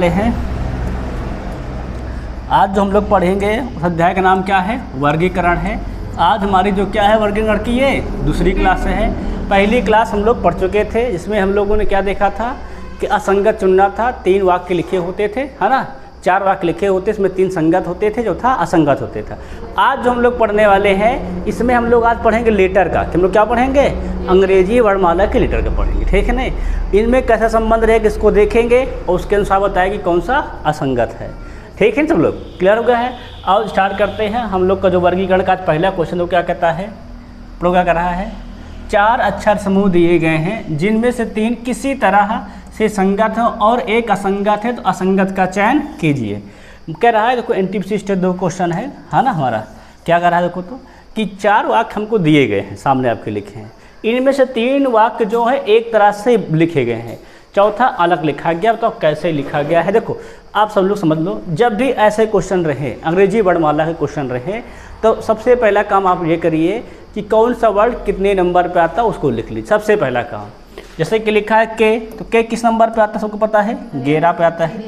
हैं। आज जो हम लोग पढ़ेंगे उस अध्याय का नाम क्या है? वर्गीकरण है। आज हमारी जो क्या है वर्गीकरण की ये दूसरी क्लास है। पहली क्लास हम लोग पढ़ चुके थे, जिसमें हम लोगों ने क्या देखा था कि असंगत चुनना था। 3 वाक्य लिखे होते थे, है ना। 4 वाक्य लिखे होते, इसमें 3 संगत होते थे, जो था असंगत होते था। आज जो हम लोग पढ़ने वाले हैं, इसमें हम लोग आज पढ़ेंगे लेटर का। हम लोग क्या पढ़ेंगे? अंग्रेजी वर्णमाला के लेटर का पढ़ेंगे, ठीक है ना। इनमें कैसा संबंध रहेगा इसको देखेंगे और उसके अनुसार बताएगी कौन सा असंगत है, ठीक है। सब लोग क्लियर हो गया है। और स्टार्ट करते हैं। हम लोग का जो वर्गीकरण का आज पहला क्वेश्चन वो क्या कहता है, प्रो क्या कर रहा है? 4 अक्षर समूह दिए गए हैं, जिनमें से 3 किसी तरह से संगत है और एक असंगत है, तो असंगत का चयन कीजिए। कह रहा है देखो एंटीपसिस्ट 2 क्वेश्चन है ना हमारा। क्या कर रहा है देखो तो कि 4 वाक्य हमको दिए गए हैं, सामने आपके लिखे हैं। इनमें से 3 वाक्य जो है एक तरह से लिखे गए हैं, चौथा अलग लिखा गया। तो कैसे लिखा गया है देखो, आप सब लोग समझ लो। जब भी ऐसे क्वेश्चन रहे, अंग्रेजी वर्णमाला के क्वेश्चन रहे, तो सबसे पहला काम आप ये करिए कि कौन सा वर्ड कितने नंबर पे आता है उसको लिख लीजिए, सबसे पहला काम। जैसे कि लिखा है के, तो के किस नंबर पे आता है सबको पता है? 11 पे आता है।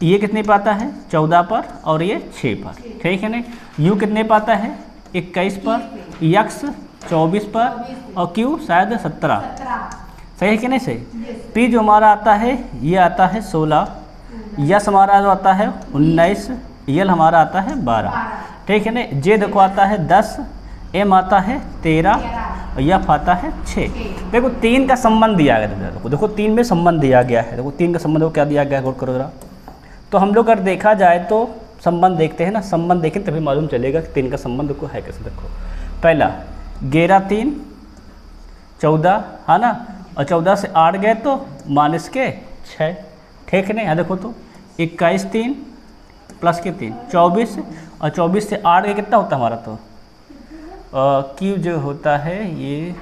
ये कितने पे आता है? 14 पर, और ये 6 पर, ठीक है ना। यू कितने पे आता है? 21 पर। यक्स 24 पर, और क्यू शायद 17। सही है कि नहीं? सही। पी जो हमारा आता है ये आता है 16। यस हमारा जो आता है 19। यल हमारा आता है 12, ठीक है ना। जे देखो आता है 10। एम आता है 13, और यफ आता है 6। देखो 3 का संबंध दिया गया है। देखो 3 में संबंध दिया गया है। देखो 3 का संबंध को क्या दिया गया है, गौर करो जरा। तो हम लोग अगर देखा जाए तो संबंध देखते हैं ना, संबंध देखें तभी मालूम चलेगा कि 3 का संबंध को है कैसे। देखो पहला 11 3 14, है ना। और 14 से 8 गए तो माइनस के 6, ठीक है ना। यहाँ देखो तो 21 3 प्लस के 3 24, और 24 से 8 गए कितना होता है हमारा? तो क्यू जो होता है ये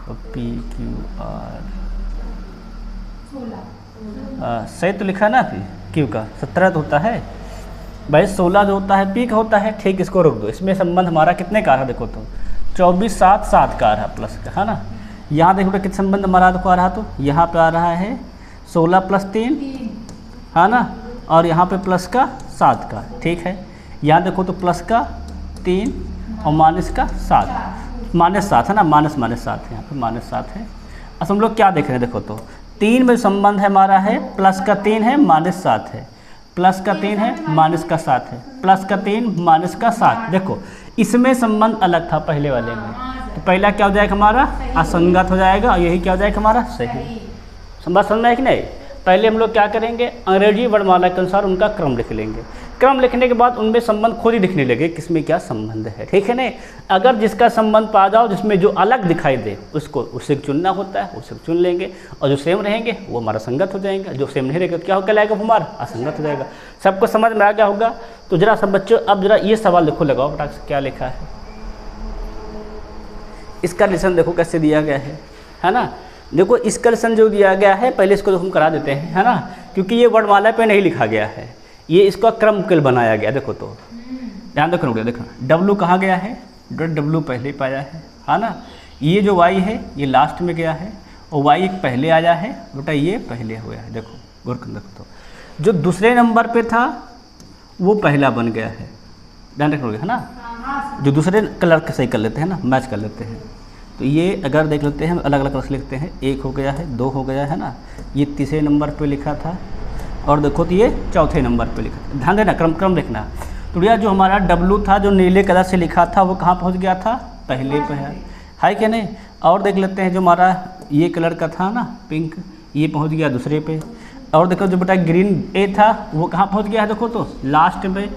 पी क्यू आर, सही तो लिखा ना पी क्यू का 17 तो होता है भाई। 16 जो होता है पी का होता है, ठीक। इसको रोक दो। इसमें संबंध हमारा कितने का है देखो तो 24 7 7 का आ रहा प्लस का, है ना। यहाँ देखो तो कितना संबंध हमारा देखो आ रहा, तो यहाँ पे आ रहा है 16 प्लस 3, है ना। और यहाँ पे प्लस का 7 का, ठीक है। यहाँ देखो तो प्लस का 3 और माइनस का 7, माइनस 7 है ना। माइनस 7 है, यहाँ पे माइनस 7 है। अब हम लोग क्या देख रहे हैं देखो तो 3 में संबंध है हमारा है प्लस का 3 है माइनस 7 है, प्लस का 3 है माइनस का 7 है, प्लस का 3 माइनस का 7। देखो इसमें संबंध अलग था पहले वाले में, तो पहला क्या हो जाएगा हमारा? असंगत हो जाएगा, और यही क्या हो जाएगा हमारा? सही। समझ में है कि नहीं? पहले हम लोग क्या करेंगे, अंग्रेजी वर्णमाला के अनुसार उनका क्रम लिख लेंगे। क्रम लिखने के बाद उनमें संबंध खुद ही दिखने लगे किसमें क्या संबंध है, ठीक है ना। अगर जिसका संबंध पा जाओ, जिसमें जो अलग दिखाई दे उसको उससे चुनना होता है, उससे चुन लेंगे। और जो सेम रहेंगे वो हमारा संगत हो जाएंगे, जो सेम नहीं रहेगा तो क्या हो कहलाएगा हमारा? असंगत हो जाएगा। सबको समझ में आ गया होगा। तो जरा सब बच्चों अब जरा ये सवाल देखो, लगाओ फटाक से क्या लिखा है। इसका लेसन देखो कैसे दिया गया है ना। देखो इसका लेसन जो दिया गया है, पहले इसको तो हम करा देते हैं, है ना, क्योंकि ये वर्णमाला पे नहीं लिखा गया है, ये इसका क्रम के बनाया गया। देखो तो ध्यान रखो, देखना डब्लू कहाँ गया है? डब्लू पहले पाया है ना। ये जो वाई है ये लास्ट में गया है, और वाई पहले आया है बेटा, ये पहले हो गया है। देखो गौर कर देखो तो जो दूसरे नंबर पे था वो पहला बन गया है, ध्यान रखोगे, है ना। जो दूसरे कलर के सही कर लेते हैं ना, मैच कर लेते हैं। तो ये अगर देख लेते हैं अलग अलग कलर से लिखते हैं, 1 हो गया है, 2 हो गया है ना। ये तीसरे नंबर पे लिखा था, और देखो तो ये चौथे नंबर पे लिखा था। ध्यान देना, क्रम देखना। तो यह जो हमारा डब्लू था जो नीले कलर से लिखा था वो कहाँ पहुँच गया था? पहले पे है कि नहीं। और देख लेते हैं जो हमारा ये कलर का था ना पिंक, ये पहुँच गया दूसरे पे। और देखो जो बेटा ग्रीन ए था वो कहाँ पहुँच गया है? देखो तो लास्ट में।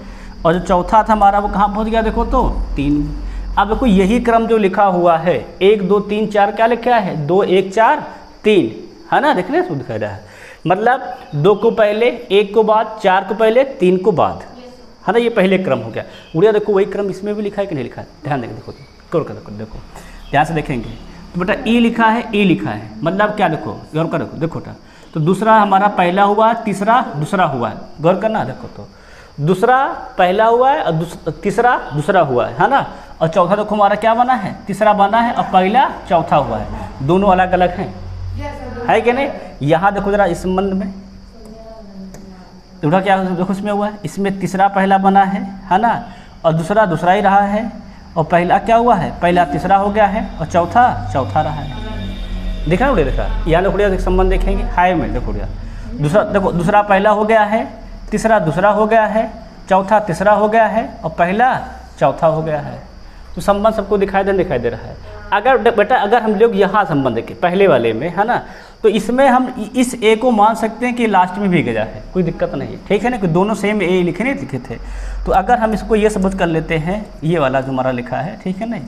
और जो चौथा था हमारा वो कहाँ पहुँच गया? देखो तो 3। अब देखो यही क्रम जो लिखा हुआ है 1 2 3 4 क्या लिखा है? 2 1 4 3, है ना। देखने से दिखा रहा है, मतलब 2 को पहले, 1 को बाद, 4 को पहले, 3 को बाद, है ना। ये पहले क्रम हो गया। उड़िया देखो वही क्रम इसमें भी लिखा है कि नहीं लिखा है? ध्यान देंगे, देखो तो देखो ध्यान से देखेंगे तो बेटा ई लिखा है, ई लिखा है, मतलब क्या? देखो गौर कर देखो तो दूसरा हमारा पहला हुआ, तीसरा दूसरा हुआ है। गौर करना, देखो तो दूसरा पहला हुआ है और तीसरा दूसरा हुआ है ना। और चौथा देखो हमारा क्या बना है? तीसरा बना है, और पहला चौथा हुआ है। दोनों अलग अलग हैं, है कि नहीं? यहाँ देखो जरा इस संबंध में तो क्या देखो इसमें हुआ है, इसमें तीसरा पहला बना है ना, और दूसरा दूसरा ही रहा है, और पहला क्या हुआ है, पहला तीसरा हो गया है, और चौथा चौथा रहा है। देखा ना देखा, यहाँ देखो एक संबंध देखेंगे हाई में, देखो दूसरा, देखो दूसरा पहला हो गया है, तीसरा दूसरा हो गया है, चौथा तीसरा हो गया है, और पहला चौथा हो गया है। तो संबंध सबको दिखाई दे रहा है। अगर बेटा अगर हम लोग यहाँ संबंध देखें पहले वाले में, है ना, तो इसमें हम इस ए को मान सकते हैं कि लास्ट में भी गया है, कोई दिक्कत नहीं है, ठीक है ना, कि दोनों सेम ए लिखे थे। तो अगर हम इसको ये समझ कर लेते हैं, ये वाला जो हमारा लिखा है, ठीक है ना,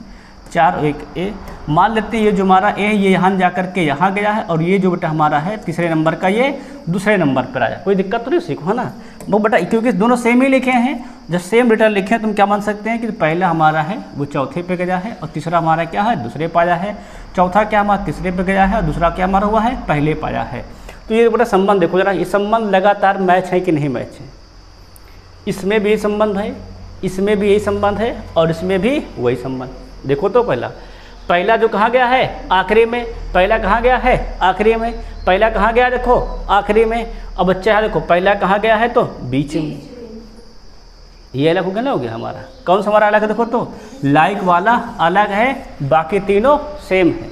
4 1 ए मान लेते हैं, ये जो हमारा ए ये यहाँ जा कर के यहाँ गया है, और ये जो बेटा हमारा है तीसरे नंबर का ये दूसरे नंबर पर आया, कोई दिक्कत तो नहीं सीखो, है ना। वो बेटा क्योंकि दोनों सेम ही लिखे हैं, जब सेम डेटा लिखे हैं तो हम क्या मान सकते हैं कि पहला हमारा है वो चौथे पे गया है, और तीसरा हमारा क्या है दूसरे पाया है, चौथा क्या हमारा तीसरे पे गया है, और दूसरा क्या हमारा हुआ है पहले पाया है। तो ये बेटा संबंध देखो जरा, ये संबंध लगातार मैच है कि नहीं मैच है। इसमें भी संबंध है, इसमें भी यही संबंध है, और इसमें भी वही संबंध। देखो तो पहला जो कहाँ गया है आखिरी में, पहला कहाँ गया है आखिरी में, पहला कहाँ गया देखो आखिरी में, अब बच्चा है देखो पहला कहाँ गया है तो बीच में। ये अलग हो गया ना, हो गया हमारा। कौन सा हमारा अलग है देखो तो, लाइक वाला अलग है, बाकी तीनों सेम है।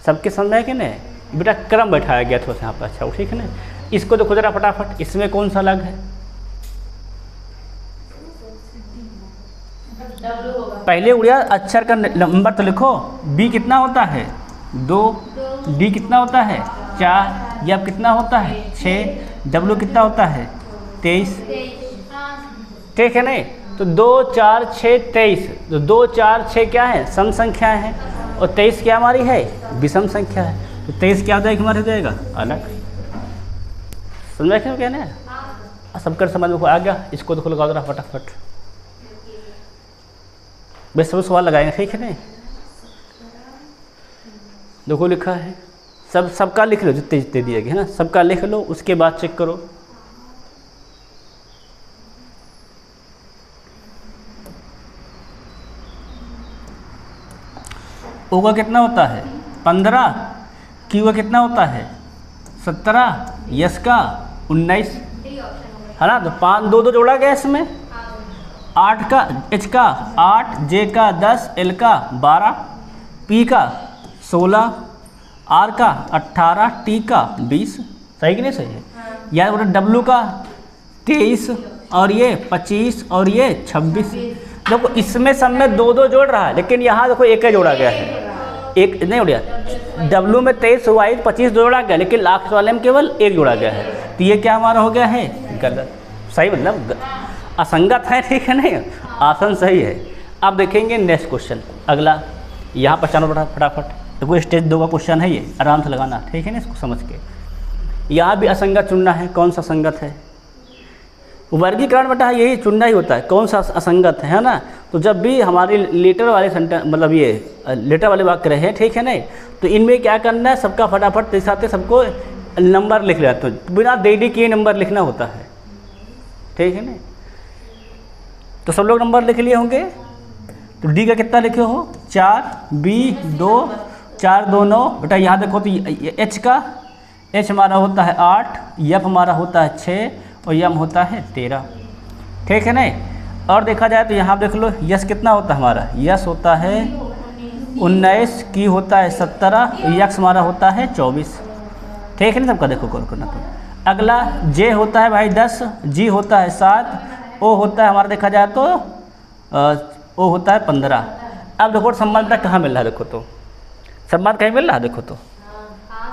सबके समझ है कि नहीं बेटा, क्रम बैठाया गया थोड़ा सा यहाँ पर। अच्छा ठीक है ना, इसको देखो जरा फटाफट, इसमें कौन सा अलग है, पहले उड़िया अक्षर का नंबर तो लिखो। बी कितना होता है 2, डी कितना होता है 4, या कितना होता है 6, डब्ल्यू कितना होता है 23, ठीक है नहीं। तो 2 4 6 23, तो 2 4 6 क्या है सम संख्याएं हैं, और 23 क्या हमारी है विषम संख्या है। तो 23 क्या होता है हमारे जाएगा अलग। समझ क्यों कहना है, सबकर समझ में आ गया। इसको देखो लगा दो फटाफट, बस सब सवाल लगाएंगे, ठीक है नहीं। देखो लिखा है, सबका लिख लो, जितने जितने दिए गए है ना सबका लिख लो, उसके बाद चेक करो। ओ का कितना होता है 15, क्यू का कितना होता है 17, यस का 19, है ना। तो 5 2 जोड़ा गया इसमें, 8 का एच का 8, जे का 10, एल का 12, पी का 16, आर का 18, टी का 20। सही कि नहीं सही है। यार बोले डब्ल्यू का 23, और ये 25, और ये 26। देखो इसमें सब में 2 जोड़ रहा है, लेकिन यहाँ देखो एक ही जोड़ा गया है, एक नहीं उड़िया। डब्ल्यू में 23 हुआ है, 25 जोड़ा गया, लेकिन लास्ट वाले में केवल एक जोड़ा गया है। तो ये क्या हमारा हो गया है गलत। सही मतलब असंगत है, ठीक है नहीं, आसन सही है। अब देखेंगे नेक्स्ट क्वेश्चन अगला, यहाँ पर चलो फटाफट। देखो स्टेज 2 का क्वेश्चन है ये, आराम से लगाना, ठीक है ना, इसको समझ के। यहाँ भी असंगत चुनना है, कौन सा संगत है। वर्गीकरण बेटा यही चुनना ही होता है, कौन सा असंगत है ना। तो जब भी हमारे लेटर वाले सेंटेंस मतलब ये लेटर वाले वाक्य रहे, ठीक है नहीं, तो इनमें क्या करना है, सबका फटाफट साथ सबको नंबर लिख लेते हो, बिना देरी किए नंबर लिखना होता है, ठीक है नहीं। तो सब लोग नंबर लिख लिए होंगे। तो डी का कितना लिखे हो 4, बी 2, 4 2 9। बेटा यहाँ देखो तो एच का, एच हमारा होता है 8, एफ हमारा होता है 6, और यम होता है 13, ठीक है नहीं। और देखा जाए तो यहाँ देख लो यस कितना होता है हमारा, यस होता है 19, की होता है 17, यक्स हमारा होता है 24, ठीक है ना। सबका देखो कॉल करना। तो अगला जे होता है भाई 10, जी होता है 7, ओ होता है हमारा देखा जाए तो ओ होता है 15। अब देखो संबंध कहाँ मिल रहा है, देखो तो संबंध कहीं मिल रहा है, देखो तो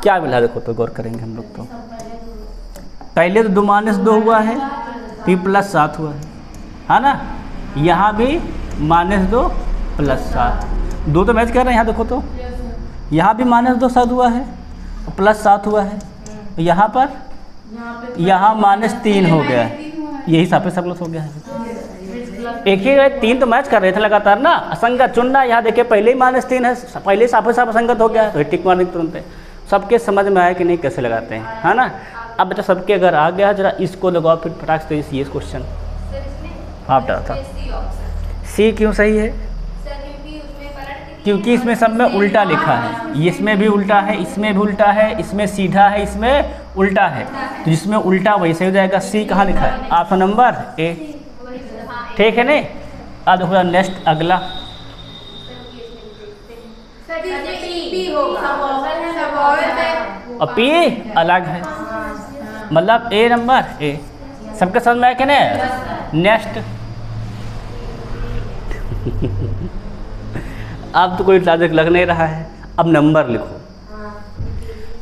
क्या मिल रहा है, देखो तो गौर करेंगे हम लोग। तो पहले तो 2 - 2 हुआ है, फिर +7 हुआ है ना। यहाँ भी -2 +7, 2 तो मैच कर रहे हैं। यहाँ देखो तो यहाँ भी -2 7 हुआ है, +7 हुआ है। यहाँ पर यहाँ -3 हो गया है, यही साफे सकलस हो गया है। एक ही 3 तो मैच कर रहे थे लगातार ना। असंगत चुनना, यहाँ देखिए पहले ही -3 है, पहले ही साफे साफ असंगत हो गया, तो टिक मारने तुरंत। सबके समझ में आया कि नहीं कैसे लगाते हैं, है ना। अब बेटा सबके अगर आ गया जरा इसको लगाओ फिर फटाक से ये क्वेश्चन। हाँ बेटा था सी क्यों सही है, क्योंकि इसमें सब में उल्टा लिखा है, इसमें भी उल्टा है, इसमें भी उल्टा है, इसमें सीधा है, इसमें उल्टा है, तो जिसमें उल्टा वैसे हो जाएगा। सी कहाँ लिखा है? Option number A. ठीक है नहीं? अब देखो नेक्स्ट अगला, और पी अलग है, मतलब ए नंबर ए। सबके समझ में आया कि नहीं? नेक्स्ट अब तो कोई लॉजिक लग नहीं रहा है। अब नंबर लिखो,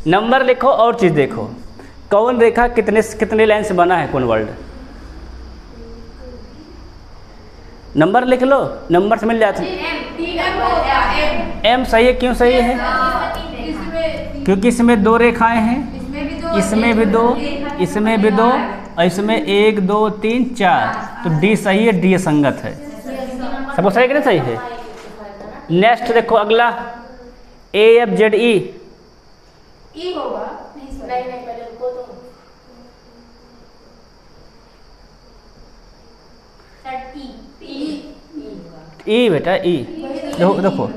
नंबर लिखो और चीज़ देखो, कौन रेखा कितने लाइन से बना है, कौन वर्ड। नंबर लिख लो, नंबर से मिल जाता है। एम सही है, क्यों सही है? क्योंकि इसमें 2 रेखाएं हैं, इसमें भी 2, इसमें भी 2, और इसमें 1 2 3 4, तो डी सही है, डी संगत है। सबको सही कि नहीं सही है? नेक्स्ट देखो अगला, ए एफ जेड ई होगा। नहीं पहले रुको तो ई बेटा ई। देखो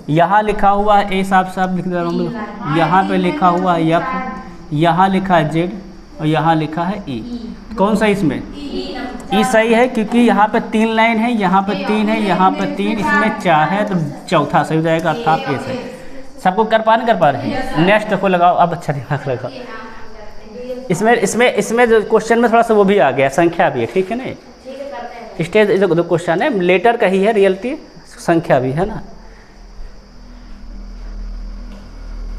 यहाँ लिखा हुआ है ए, साफ साफ लिख दे रहा हूँ। यहाँ पे लिखा हुआ है एफ, यहाँ लिखा है जेड, और यहाँ लिखा है ई। कौन सा इसमें? ई सही है, क्योंकि यहाँ पे 3 लाइन है, यहाँ पे 3 है, यहाँ पे 3, इसमें 4 है, तो चौथा सही हो जाएगा, अर्थात ए सही। सबको कर पा रहे हैं? नेक्स्ट देखो लगाओ, अब अच्छा दिमाग लगाओ। इसमें जो क्वेश्चन में थोड़ा सा वो भी आ गया, संख्या भी है, ठीक है ना? स्टेज जो क्वेश्चन है लेटर का ही है, रियलिटी संख्या भी है ना।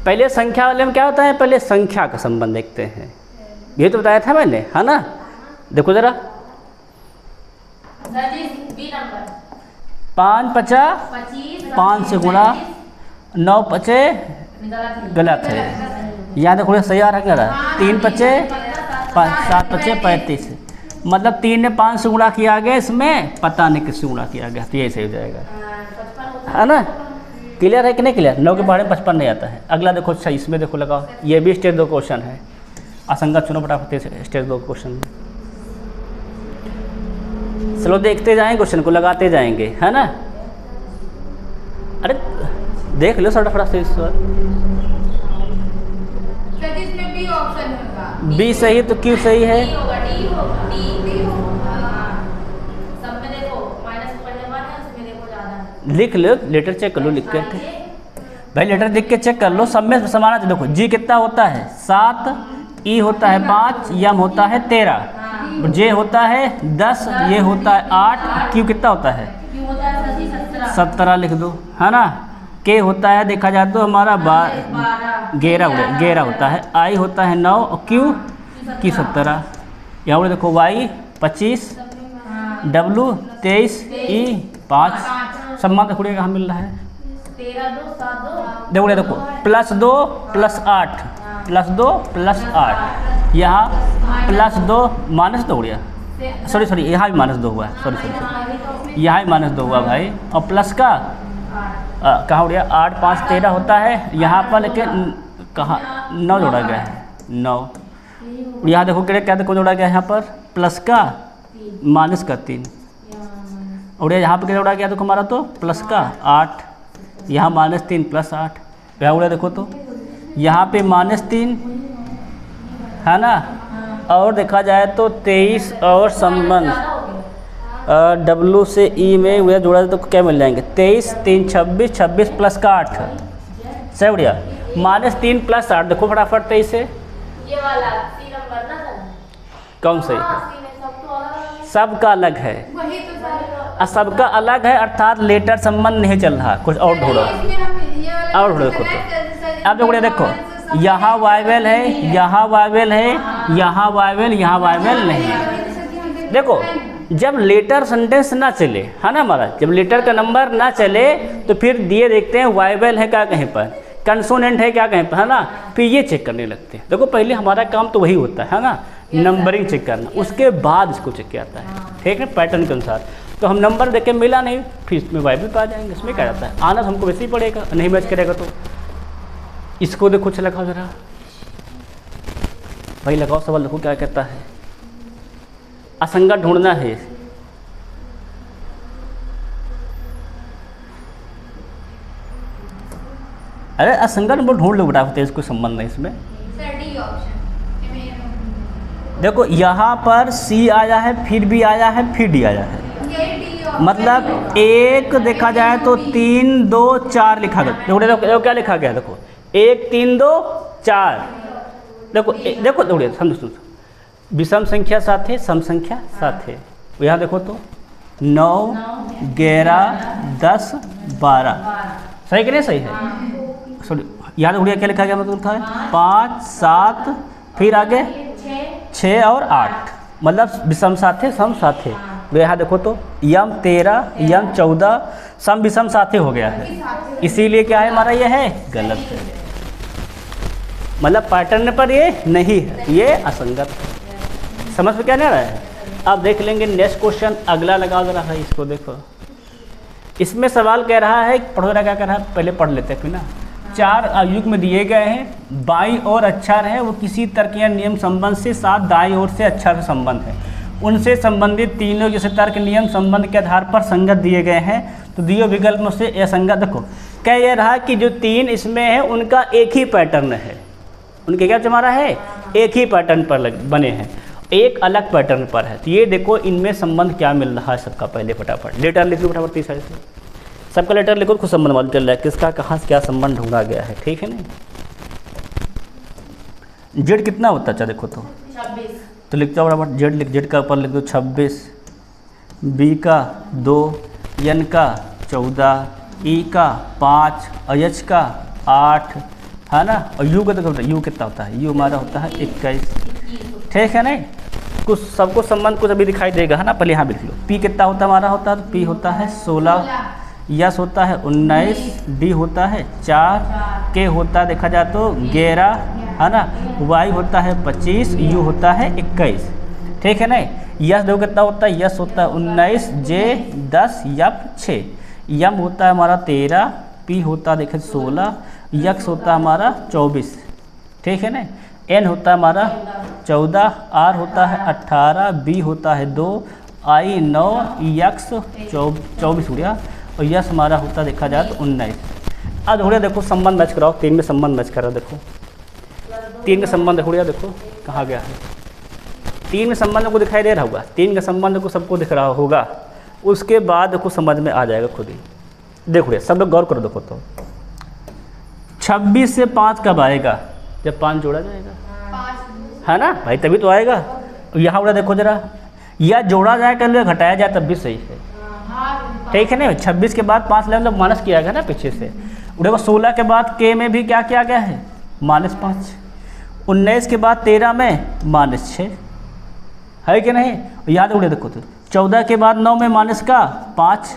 पहले संख्या वाले में क्या होता है, पहले संख्या का संबंध देखते हैं, ये तो बताया था मैंने, है ना? देखो जरा, 5 50 5 से गुणा, 9 50 गलत है, यहाँ देखो सही आ रहा है। 3 50 7 50 35, मतलब 3 ने 5 से गुणा किया गया, इसमें पता नहीं किससे गुणा किया गया, तो ये सही हो जाएगा, है ना? क्लियर है कि नहीं क्लियर? 9 के बारे में 55 नहीं आता है। अगला देखो, अच्छा इसमें देखो लगाओ, ये भी स्टेज 2 क्वेश्चन है, असंगत चुनो फटाफट से स्टेज 2 क्वेश्चन। चलो देखते जाएंगे, क्वेश्चन को लगाते जाएंगे, है ना? अरे देख लो फटाफट से इस बार। बी सही, तो क्यों सही है? लिख लो, लेटर चेक कर लो, लिख कर भाई लेटर देख के चेक कर लो, सब में समाना चाहिए। देखो जी कितना होता है 7, ई होता है 5, यम होता है 13, जे होता है 10, ये होता है 8, क्यू कितना होता है 17 लिख दो, है ना? के होता है देखा जाए तो हमारा 11 होता है, आई होता है 9, और क्यू की 17। यहाँ पर देखो वाई 25, डब्लू 23, ई 5। सम्मान देखो कहाँ मिल रहा है? देखो +2 +8 +2 +8, यहाँ +2 -2 गया, सॉरी यहाँ भी -2 हुआ है, सॉरी यहाँ भी -2 हुआ भाई, और प्लस का कहाँ हो गया 8 5 13 होता है, यहाँ पर लेकिन कहाँ 9 जोड़ा गया है 9। यहाँ देखो क्या देखो जोड़ा गया है यहाँ पर प्लस का -3, और यहाँ पे क्या जोड़ा गया देखो हमारा तो प्लस का 8, यहाँ -3 +8, यहाँ देखो तो यहाँ पे -3 है ना। और देखा जाए तो 23 और संबंध डब्लू से ई में वह जोड़ा तो क्या मिल जाएंगे 23 3 26 26 प्लस का 8 सही बढ़िया -3 + 8 देखो फटाफट 23 से ये वाला सी नंबर ना सर कौन सही सबका अलग है वही तो सर सबका अलग है अर्थात लेटर संबंध नहीं चल रहा कुछ और ढूंढो और ढूंढो देखो तो अब जो देखो यहाँ वाइवेल है यहाँ वाइवेल है यहाँ वाइवेल यहाँ वाइवेल नहीं। देखो जब लेटर सेंटेंस ना चले है ना हमारा जब लेटर का नंबर ना चले तो फिर दिए देखते हैं वाइवेल है क्या कहीं पर कंसोनेंट है क्या कहीं पर है ना फिर ये चेक करने लगते हैं। देखो पहले हमारा काम तो वही होता है ना नंबरिंग चेक करना उसके बाद इसको चेक किया जाता है ठीक है पैटर्न के अनुसार। तो हम नंबर देख के मिला नहीं फिर इसमें वाइवेल पा जाएंगे इसमें क्या जाता है आना तो हमको वैसे ही पड़ेगा नहीं मैच करेगा तो इसको देखो अच्छा लगाओ जरा भाई लगाओ सवाल देखो क्या कहता है असंगत ढूंढना है। अरे असंगत नंबर ढूंढ लो बेटा, तेज कोई संबंध नहीं इसमें। Sir D option. देखो यहाँ पर सी आया है, फिर भी आया है, फिर डी आया है, मतलब एक देखा जाए तो 3 2 4 लिखा गया। देखो क्या लिखा गया, देखो 1 3 2 4। देखो देखो देखो समझो, विषम संख्या साथ है, सम संख्या साथ है। यहाँ देखो तो 9 11 10 12, सही कि नहीं सही है? सॉरी यहाँ देखो क्या लिखा गया, मतलब था 5 7 फिर आगे 6 और 8, मतलब विषम साथे सम साथे। यहाँ देखो तो यम 13 यम 14 सम विषम साथे हो गया है, इसीलिए क्या है हमारा ये है गलत है, मतलब पैटर्न पर ये नहीं है, ये असंगत है। समझ में क्या नहीं आ रहा है? अब देख लेंगे नेक्स्ट क्वेश्चन, अगला लगाओ जरा है इसको। देखो इसमें सवाल कह रहा है, पढ़ो रहा क्या कह रहा है, पहले पढ़ लेते हैं फिर ना। 4 युग्म दिए गए हैं, बाईं ओर अक्षर है, वो किसी तर्क या नियम संबंध से साथ दाईं ओर से अक्षर से संबंध है, उनसे संबंधित तीनों जैसे तर्क नियम संबंध के आधार पर संगत दिए गए हैं, तो दिए विकल्पों से असंगत। देखो कह यह रहा कि जो 3 इसमें है उनका एक ही पैटर्न है, उनके क्या हमारा है एक ही पैटर्न पर बने हैं, एक अलग पैटर्न पर है। तो ये देखो इनमें संबंध क्या मिल रहा है सबका, पहले फटाफट लेटर लिख लो फटाफट, 30 से सबका लेटर लिखो, कुछ संबंध मालूम चल रहा है किसका कहाँ से क्या संबंध ढूंढा गया है, ठीक है नहीं। जेड कितना होता है, अच्छा देखो तो 26, तो लिखता हूँ फटाफट, जेड लिख, जेड का ऊपर लिख दो 26, बी का 2, एन का 14, ई का 5, एच का 8, है ना, और यू का देखो यू कितना होता है, यू हमारा होता है 21, ठीक है नहीं। कुछ सबको संबंध कुछ अभी दिखाई देगा है ना, पहले यहाँ लिख लो। पी कितना होता है हमारा होता है, तो पी होता है 16, यस होता है 19, डी होता है 4, के होता है देखा जाए तो 11, है ना, वाई होता है 25, यू होता है 21, ठीक है नहीं। यस देखो कितना होता है, यस होता है 19, जे 10, यप 6, यम होता है हमारा 13, पी होता है देखें 16, यक्स होता है हमारा 24, ठीक है ना। एन होता है हमारा 14, आर होता है 18, बी होता है 2, आई 9, यक्स 24 हो गया, और यस हमारा होता देखा जाए तो 19। अब थोड़ा देखो संबंध मैच कराओ, 3 में संबंध मैच करा, देखो 3 का संबंध देखो देखो कहाँ गया है, 3 में संबंध को दिखाई दे रहा होगा, 3 का संबंध को सबको दिख रहा होगा, उसके बाद देखो समझ में आ जाएगा खुद ही। देखो सब लोग गौर करो, देखो तो 26 से 5 कब आएगा, जब 5 जोड़ा जाएगा, है ना भाई, तभी तो आएगा। यहाँ उड़ा देखो जरा, या जोड़ा जाए कर घटाया जाए तब भी सही है, ठीक है ना। 26 के बाद 5 ले मतलब माइनस किया गया ना पीछे से, उड़े 16 के बाद के में भी क्या किया गया है -5, 19 के बाद 13 में -6 है कि नहीं, याद उड़े देखो तो 14 के बाद 9 में -5,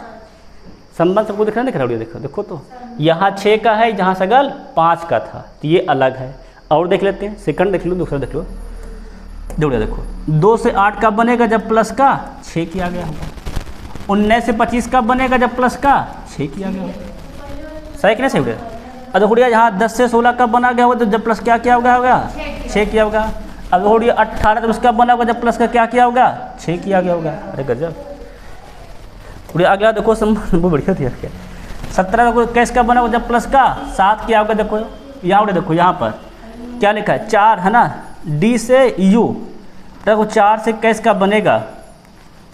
संबंध सबको दिख रहा है, दिख रहा है, देखो देखो तो यहाँ 6 का है, जहाँ सगल 5 का था, तो ये अलग है। और देख लेते हैं, सेकंड देख लो, दूसरा देख लो, देखो 2 से 8 कब बनेगा, जब प्लस का 6 किया गया होगा। 19 से 25 कब बनेगा, जब प्लस का 6 किया गया होगा, सही कि नहीं सही होगा। अब देखो यहाँ 10 से 16 कब बना गया होगा, तो जब प्लस क्या किया होगा 6 किया होगा। अब देखो 18 जब उसका बना होगा, जब प्लस का क्या किया होगा 6 किया गया होगा, अरे गजब। अगला देखो वो बढ़िया थी, 17 देखो कैश का बना होगा, जब प्लस का 7 किया होगा। देखो यहाँ देखो यहाँ पर क्या लिखा है 4, है ना, डी से यू, देखो 4 से कैश का बनेगा,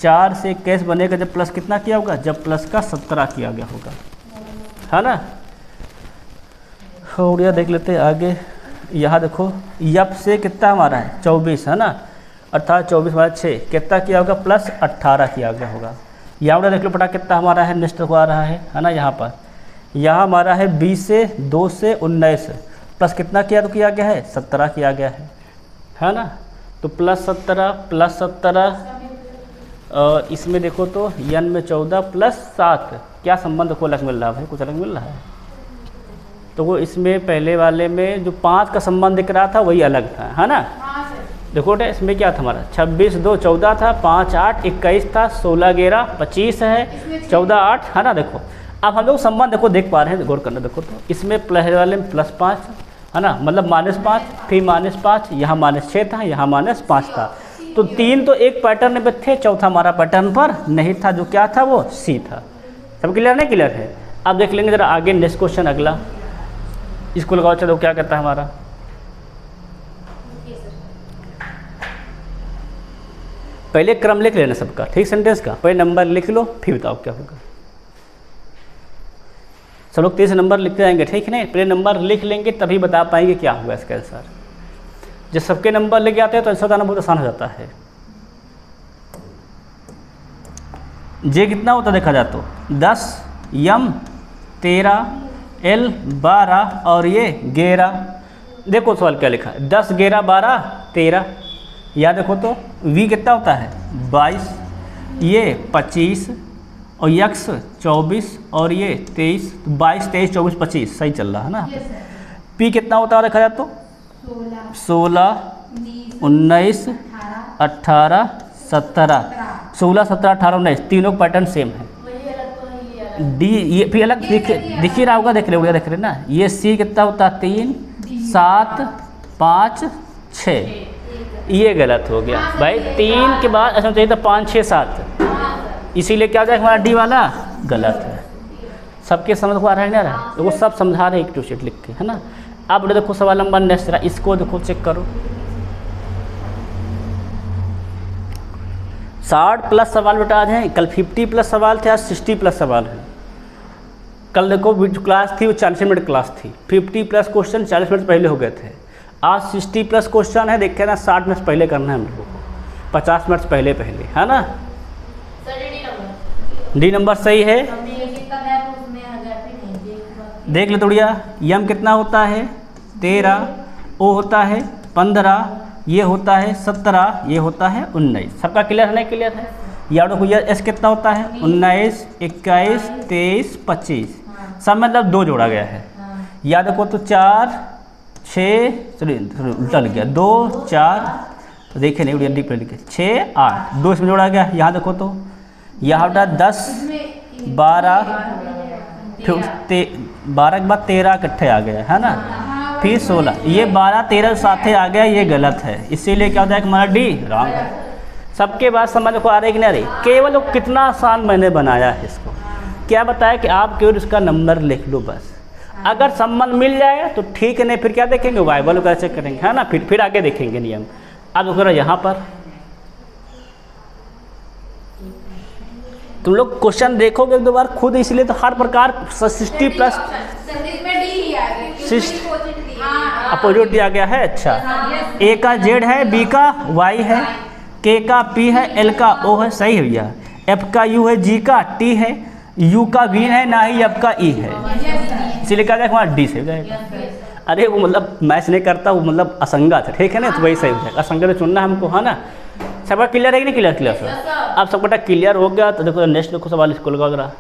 4 से कैश बनेगा जब प्लस कितना किया होगा, जब प्लस का 17 किया गया होगा, है ना। और यह देख लेते हैं आगे, यहाँ देखो यप से कितना हमारा है 24, है ना, अर्थात 24 हमारा 6 कितना किया होगा, प्लस 18 किया गया होगा। यहाँ देख लो पटा कितना हमारा है, नेक्स्ट को आ रहा है ना, यहाँ पर यहाँ हमारा है 20 से 2 से 19 प्लस कितना किया तो किया गया है 17 किया गया है ना। तो +17 और इसमें देखो तो n में 14 + 7 क्या संबंध को अलग मिल रहा है, कुछ अलग मिल रहा है। तो वो इसमें पहले वाले में जो 5 का संबंध दिख रहा था वही अलग था, है ना। देखो इसमें क्या था हमारा 26 2 14 था, 5 8 21 था, 16 11 25 है, 14 8 है ना। देखो अब हम लोग संबंध देखो देख पा रहे हैं, गौर करना। देखो तो इसमें पहले वाले में +5 है ना, मतलब -5 फिर -5, यहाँ -6 था, यहाँ -5 था। तो 3 तो एक पैटर्न पे थे, चौथा हमारा पैटर्न पर नहीं था, जो क्या था वो सी था। सब क्लियर नहीं क्लियर है। अब देख लेंगे जरा आगे नेक्स्ट क्वेश्चन अगला। इसको लगाओ, चलो क्या कहता है हमारा, लिखिए सर। पहले क्रम लिख लेना सबका, ठीक, सेंटेंस का पहले नंबर लिख लो, फिर बताओ क्या होगा। सब लोग 30 नंबर लिखते जाएंगे, ठीक है ना, पहले नंबर लिख लेंगे तभी बता पाएंगे क्या होगा इसका आंसर। जब सबके नंबर लिख जाते हैं तो आंसर बताना बहुत आसान हो जाता है। जे कितना होता देखा जाए तो 10, यम 13, एल 12 और ये 11। देखो सवाल क्या लिखा है, 10, 11, 12, 13। या देखो तो वी कितना होता है 22, ये 25 और यक्स 24 और ये 23। 22, 23, 24, 25 सही चल रहा है ना। पी कितना होता है देखा जाए तो 16, 19, 18, 17। 16, 17, 18, 19 तीनों पैटर्न सेम है। वही अलग तो नहीं लिया। डी ये फिर अलग दिख ही रहा होगा, देख रहे ना। ये सी कितना होता है 3, 7, 5, 6। ये गलत हो गया भाई, 3 के बाद ऐसा चाहिए था 5, 6, 7, इसीलिए क्या हो जाएगा हमारा डी वाला गलत है। सबके समझ को आ रहा है ना, वो सब समझा रहे एक टू शीट लिख के, है ना। अब देखो सवाल नंबर नेक्स्ट रहा, इसको देखो चेक करो। 60 प्लस सवाल बेटा आज हैं, कल 50 प्लस सवाल थे, आज 60 प्लस सवाल है। कल देखो जो क्लास थी वो 40 मिनट क्लास थी, 50 प्लस क्वेश्चन 40 मिनट पहले हो गए थे। आज 60 प्लस क्वेश्चन है, देखे ना 60 मिनट पहले करना है हम लोगों को, 50 मिनट पहले है ना। Sir D number. D number सही है, देख ले तोड़िया। यम कितना होता है 13, ओ होता है 15, ये होता है 17, ये होता है 19। सबका क्लियर है, नहीं क्लियर है। या देखो ये एस कितना होता है 19, 21, 23, 25। सब मतलब 2 जोड़ा गया है। या देखो तो 4, 6, चलिए उल्टा लिख गया, 2, 4, देखे नहीं उड़िया पर लिखे 6, 8, 2 इसमें जोड़ा गया। यहाँ देखो तो यहाँ बेटा 10, 12, फिर 12 के बाद 13 इकट्ठे आ गया है ना, फिर 16, ये 12, 13 साथे आ गया, ये गलत है। इसीलिए क्या होता है हमारा डी रॉन्ग है। सबके बात समझ को आ रही कि नहीं रही। केवल कितना आसान मैंने बनाया है इसको, क्या बताया कि आप केवल इसका नंबर लिख लो बस। अगर संबंध मिल जाए तो ठीक है, नहीं फिर क्या देखेंगे वाइबल वगैरह चेक करेंगे, है ना, फिर आगे देखेंगे नियम। अब वगैरह यहाँ पर तुम लोग क्वेश्चन देखोगे 1-2 बार खुद, इसलिए तो हर प्रकार 60 प्लस अपोजिट दिया गया है। अच्छा, ए का जेड है, बी का वाई है, के का पी है, एल का ओ है, सही है भैया। एफ का यू है, जी का टी है, यू का वी है, ना ही एफ का ई है, इसीलिए क्या जाएगा हमारा डी से हो जाएगा। अरे वो मतलब मैच नहीं करता, वो मतलब असंगत है, ठीक है ना, तो वही सही हो जाएगा। असंगत चुनना हमको, है ना। सबका क्लियर है कि नहीं क्लियर? Clear sir. अब सब बेटा क्लियर हो गया तो देखो नेक्स्ट देखो सवाल इसको लगा जरा।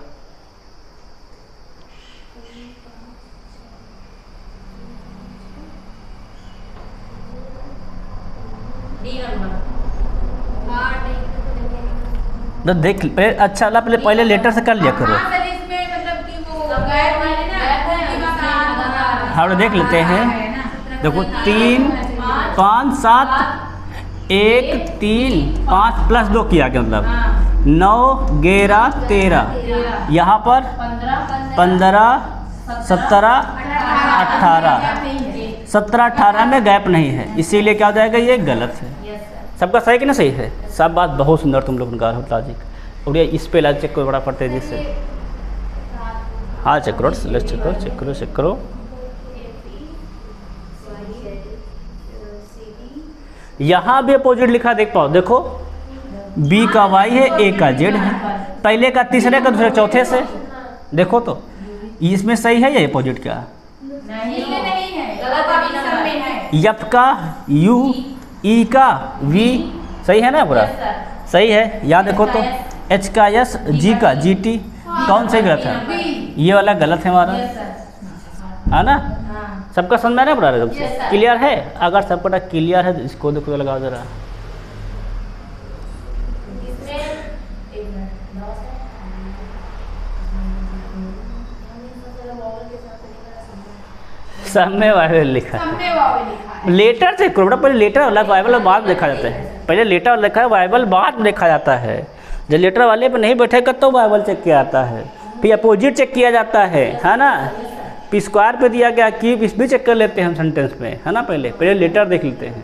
तो देख पहले, अच्छा ला पहले लेटर से कर लिया करो। हाँ देख लेते हैं, देखो 3, 5, 7, 1, 3, 5 प्लस 2 किया गया, मतलब 9, 11, 13, यहाँ पर 15, 17, 18, 17, 18 में गैप नहीं है, इसीलिए क्या हो जाएगा ये गलत है। सबका सही कि ना सही है? सब बात बहुत सुंदर तुम लोग का लॉजिक। और ये इस पे लाज चेक करो बड़ा पड़ते हैं जिससे, हाँ चेक करो, चेक करो, चेक करो, चेक करो। यहाँ भी अपोजिट लिखा देख पाओ, देखो बी का वाई है, ए का जेड है, पहले का तीसरे का दूसरे चौथे से। देखो तो इसमें सही है या अपोजिट क्या? नहीं है, गलत है। एफ का यू, ई का वी, सही है ना पूरा? सही है। यहाँ देखो तो एच का एस, जी का जी टी, कौन सा गलत है? ये वाला गलत है हमारा, है ना। सबका समझ में ना पूरा एकदम से क्लियर है? अगर सबका क्लियर है तो इसको देखो लगाओ जरा। सब में वाइबल लिखा है, लेटर से करो, पहले लेटर वाला वाइबल बाद में देखा जाता है। पहले लेटर लिखा है, वाइबल बाद में देखा जाता है। जब लेटर वाले पे नहीं बैठेगा तो वाइबल चेक किया जाता है, फिर अपोजिट चेक किया जाता है ना। पी स्क्वायर पे दिया गया क्यूब, इस भी चेक कर लेते हैं हम सेंटेंस में, है ना। पहले लेटर देख लेते हैं।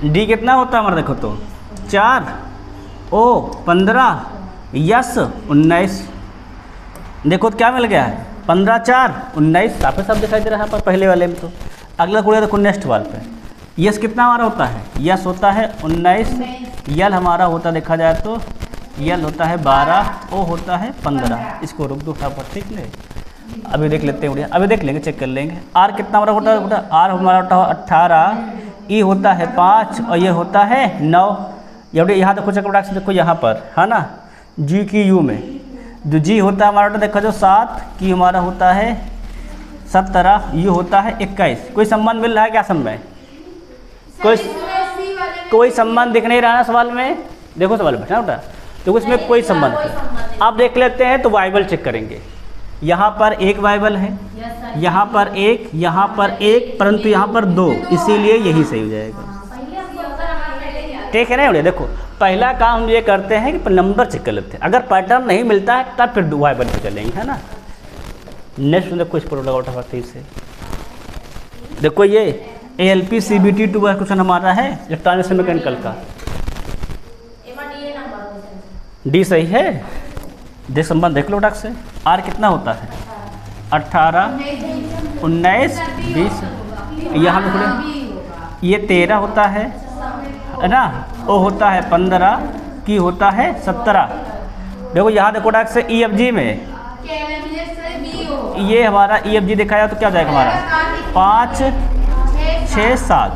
डी कितना होता है हमारा, देखो तो 4, ओ 15, यस 19। देखो तो क्या मिल गया है, 15 4 19, काफ़ी सब दिखाई दे रहा है पर पहले वाले में। तो अगला कोई देखो नेक्स्ट वाल पे, यस कितना हमारा होता है, यस होता है 19, यल हमारा होता देखा जाए तो यल होता है 12, ओ होता है 15। इसको रुक दो पर, ठीक है। अभी देख लेते हैं, अभी देख लेंगे, चेक कर लेंगे। आर कितना हमारा होता है, आर हमारा होता है 18, ई होता है 5 और ये होता है 9। यहाँ देखो चक्र से देखो यहाँ पर, है ना, जी की यू में जो जी होता है हमारा देखो जो 7, की हमारा होता है 17, यू होता है 21। कोई संबंध मिल रहा है क्या सब में? कोई संबंध दिख नहीं रहा है सवाल में। देखो सवाल बैठा उठा, तो इसमें कोई संबंध नहीं। आप देख लेते हैं तो बाइबल चेक करेंगे। यहाँ पर एक बाइबल है, यहाँ पर एक, यहाँ पर एक, परंतु यहाँ पर 2, इसीलिए यही सही हो जाएगा, ठीक है ना। देखो पहला काम हम ये करते हैं कि नंबर चेक कर लेते हैं, अगर पैटर्न नहीं मिलता है तब फिर बाइबल पे चलेंगे, है ना। नेक्स्ट देखो इस पर लगा उठा से, देखो ये ALP CBT 2 क्वेश्चन हमारा है इलेक्ट्रॉनिक्स से मैकेनिकल का। डी सही है, देख संबंध देख लो डक से। आर कितना होता है, 18 19 20, यहाँ पे ये 13 होता है ना, ओ होता है 15, की होता है 17। देखो यहाँ देखो डक से EFG में ये हमारा EFG दिखाया तो क्या हो जाएगा हमारा 5 6 7,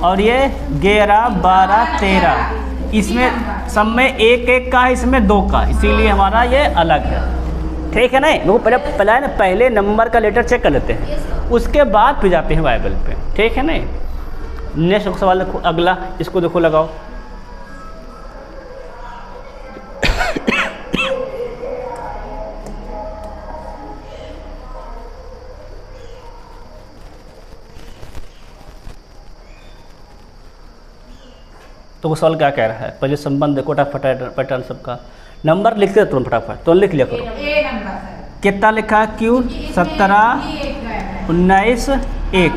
और ये 11 12 13। इसमें सब में एक एक का है, इसमें 2 का, इसीलिए हमारा ये अलग है, ठीक है ना। देखो पहले नंबर का लेटर चेक कर लेते हैं, उसके बाद फिर जाते हैं बाइबल पे, ठीक है ना। नेक्स्ट सवाल देखो अगला, इसको देखो लगाओ। तो वो सवाल क्या कह रहा है, पहले संबंध देखो पैटर्न सबका। नंबर लिखते तुरंत फटाफट, तो लिख लिया करो। कितना लिखा है, क्यू 17 19 1।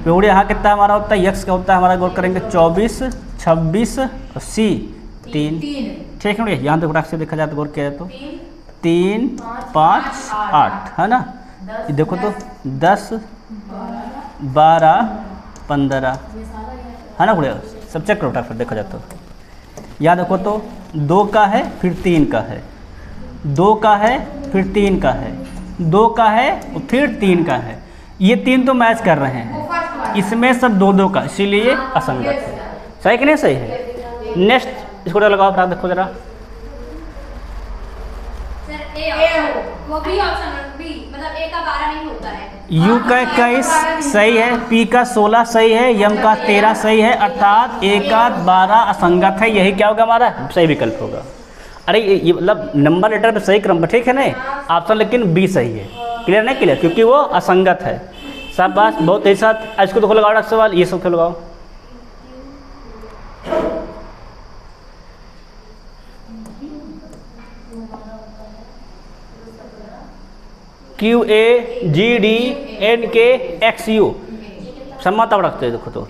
तो यहाँ कितना हमारा होता है, यक्स का होता है हमारा, गौर करेंगे 24 26 और सी 3, ठीक है। यहाँ देखो से देखा जाए तो गौर किया जाए तो 3 5 8, है ना। देखो तो 10 12 15, है ना गुड़िया, सब चेक करो फिर देखा जाए तो। यहाँ देखो तो 2 का है फिर 3 का है, 2 का है फिर 3 का है, 2 का है और फिर 3 का है। ये 3 तो मैच कर रहे हैं, इसमें सब 2-2 का, इसीलिए ये असंगत है। सही कि नहीं सही है। नेक्स्ट इसको लगाओ फिर देखो जरा। यू का 21 सही है, पी का 16 सही है, यम का 13 सही है, अर्थात ए का 12 असंगत है। यही क्या होगा हमारा सही विकल्प होगा। अरे ये मतलब नंबर लेटर पे सही क्रम पर, ठीक है ना ऑप्शन, लेकिन बी सही है। क्लियर नहीं क्लियर, क्योंकि वो असंगत है। सब बात बहुत तेज साथ। इसको देखो लगाओ डॉक्टर सवाल, ये सब को लगाओ। QAGDNKXU सम्मा तब रखते हैं। देखो तो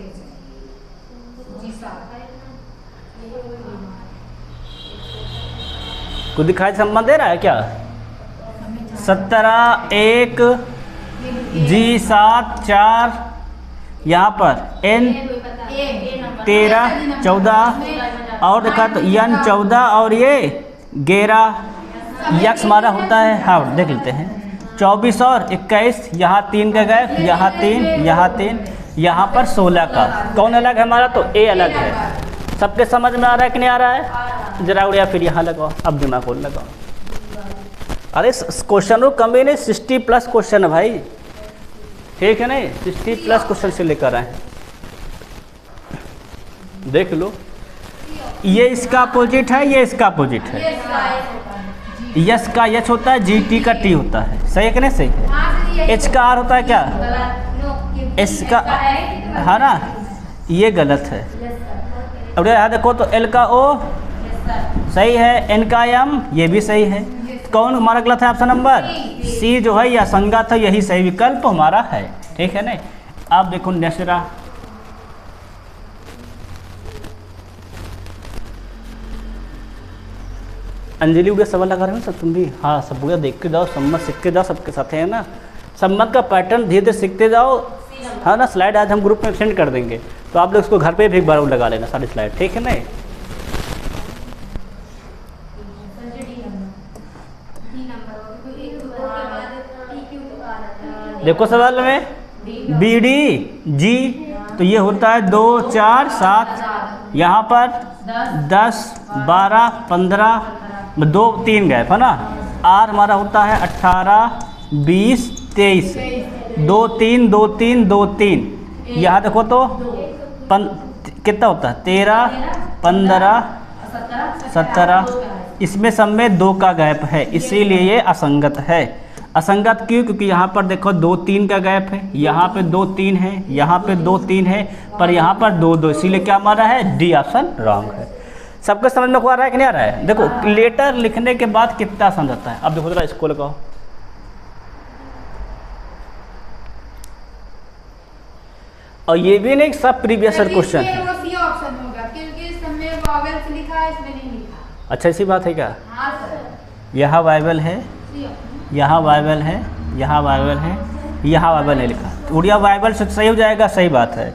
कुछ दिखाई संबंध दे रहा है क्या? 17 1 G7 4, यहाँ पर N 13 14 और देखा तो N 14 और ये 11 यक्स हमारा होता है। हाँ देख लेते हैं 24 और 21, यहाँ 3 का गैप, यहाँ 3 यहाँ 3, यहाँ पर 16 का। कौन अलग है हमारा? तो ए अलग है। सबके समझ में आ रहा है कि नहीं आ रहा है? जरा उड़िया फिर यहाँ लगाओ, अब दिमाग खोल लगाओ। अरे क्वेश्चन कम ही नहीं, 60+ क्वेश्चन है भाई, ठीक है नहीं, 60+ क्वेश्चन से लेकर आए हैं। देख लो, ये इसका अपोजिट है, ये इसका अपोजिट है। यस का यच होता है, जी टी का टी होता है, सही है कि नहीं? सही है। एच का आर होता है क्या? एस का, है ना, ये गलत है। अब यहाँ देखो तो एल का ओ सही है, एन का एम ये भी सही है। कौन हमारा गलत है? ऑप्शन नंबर सी जो है या असंगत है, यही सही विकल्प हमारा है, ठीक है ना। अब देखो नेक्स्ट रहा, अंजलि उड़िया सवाल लगा रहे हो सब तुम भी? हाँ सब बुढ़िया देख के जाओ, सम्मत सीख के जाओ, सबके साथ है ना। सम्मत का पैटर्न धीरे धीरे सीखते जाओ, है ना। स्लाइड आज हम ग्रुप में सेंड कर देंगे, तो आप लोग उसको घर पे भी एक बार लगा लेना सारी स्लाइड, ठीक है ना। देखो सवाल में बी डी जी, तो ये होता है 2 4 7, यहाँ पर 10 12 15, 2 3 गैप है ना। आर हमारा होता है 18 20 23, 2 3 2 3 2 3, यहाँ देखो तो कितना होता है 13 15 17, इसमें सब में 2 का गैप है, इसीलिए ये असंगत है। असंगत क्यों? क्योंकि यहाँ पर देखो 2 3 का गैप है, यहाँ पे 2 3 है, यहाँ पे 2 3 है, पर यहाँ पर 2 2, इसीलिए क्या हमारा है? डी ऑप्शन रॉन्ग है। सबको समझ में आ रहा है कि नहीं आ रहा है? देखो लेटर लिखने के बाद कितना आसान जाता है। अब देखो जरा इसको लगाओ, और ये भी नहीं सब प्रीवियस क्वेश्चन है। अच्छा इसी बात है क्या? यहाँ वाइबल है, यहाँ वाइबल है, यहाँ वाइबल है, यहाँ वाइबल नहीं लिखा, उड़िया वाइबल से सही हो जाएगा, सही बात है।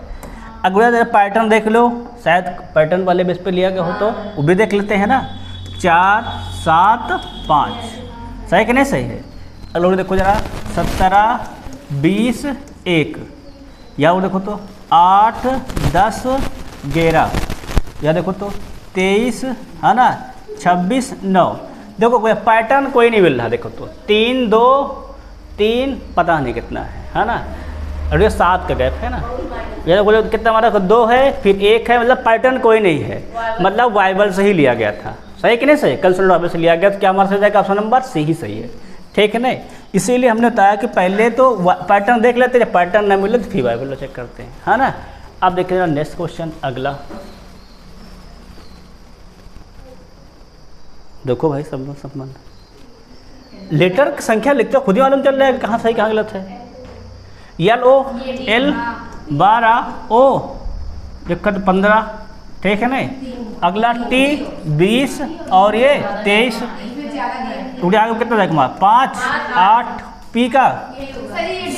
अगर पैटर्न देख लो, शायद पैटर्न वाले बेस पे लिया गया हो तो वो भी देख लेते हैं ना। 4 7 5 सही कि नहीं? सही है। अगर देखो जरा 17 20 1, या देखो तो 8 10 11, या देखो तो 23 है ना, 26 9। देखो कोई पैटर्न कोई नहीं मिल रहा, देखो तो 3 2 3 पता नहीं कितना है ना। और ये 7 का गैप है ना, ये बोले कितना हमारा 2 है फिर 1 है, मतलब पैटर्न कोई नहीं है, मतलब वाइबल से ही लिया गया था, सही कि नहीं? सही, कंसोनेंट वाइबल से लिया गया, तो क्या हमारा सही जाएगा? ऑप्शन नंबर सी ही सही है, ठीक है नहीं। इसीलिए हमने बताया कि पहले तो पैटर्न देख लेते हैं, जब पैटर्न न मिले तो फिर वाइबल चेक करते हैं, है ना। अब देखिए नेक्स्ट क्वेश्चन अगला, देखो भाई सब लोग संबंध लेटर की संख्या लिखते हो खुद ही मालूम चल रहा है कहाँ सही कहाँ गलत है। यल ओ एल 12 ओ दिक्कत 15, ठीक है नहीं। अगला टी 20 और ये 23, टूटे आगे कितना जाएगा हमारा 5 8, पी का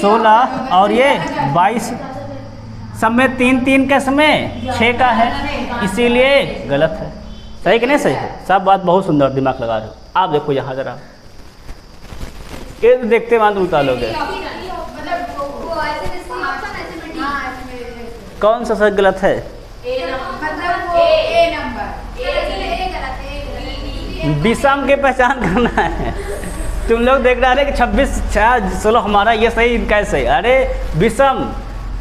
16 और ये 22, सब में 3 3 का समय 6 का है, इसीलिए गलत है, सही कि नहीं? सही है। सब बात बहुत सुंदर दिमाग लगा रहे हो। आप देखो यहाँ जरा, ये देखते मान उल्टा लोगे, कौन सा सही गलत है? विषम के पहचान करना है। तुम लोग देख रहे हैं कि 26 16 हमारा ये सही, इनका सही। अरे विषम